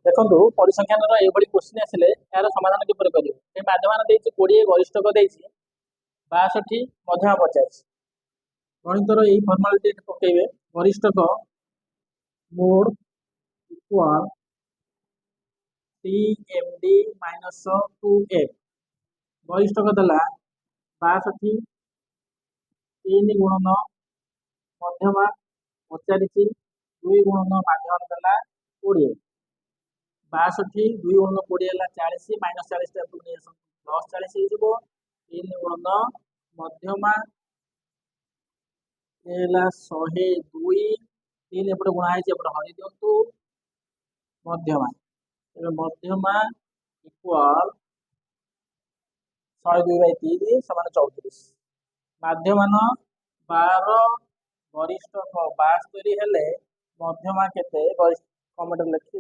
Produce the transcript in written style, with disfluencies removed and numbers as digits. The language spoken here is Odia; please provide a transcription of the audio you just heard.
ଦେଖନ୍ତୁ ପରିସଂଖ୍ୟାନର ଏଭଳି କ୍ୱେଶ୍ଚିନ୍ ଆସିଲେ ଏହାର ସମାଧାନ କିପରି କରିବେ? ଏ ମାଧ୍ୟମାନ ଦେଇଛି 20, ଗରିଷ୍ଠକ ଦେଇଛି 62, ମଧ୍ୟମା 50। ଗଣିତର ଏଇ ଫର୍ମାଲିଟି ପକେଇବେ। ଗରିଷ୍ଠକ ମୋଡ ଇକ୍ୱାଲ TMD ମାଇନସ୍ 2F। ଗରିଷ୍ଠକ ଦେଲା 62, 3 ଗୁଣନ ମଧ୍ୟମା 45, 2 ଗୁଣନ ମାଧ୍ୟମ ଦେଲା 20। 62, 2 ଗୁଣନ 20 ହେଲା 40, ମାଇନସ୍ 40 ଟା ପ୍ଲସ୍ 40 ହେଇଯିବ। 3 ଗୁଣନ ମଧ୍ୟମା ହେଲା 102, 3 ଏପଟେ ଗୁଣା ହେଇଛି, ଏପଟେ ହରି ଦିଅନ୍ତୁ ମଧ୍ୟମା। ଏବେ ମଧ୍ୟମା ଇକ୍ୱାଲ 102/3 ସମାନ 34। ମାଧ୍ୟମାନ 12, ଗରିଷ୍ଠକ 72 ହେଲେ ମଧ୍ୟମା କେତେ? କମେଣ୍ଟରେ ଲେଖି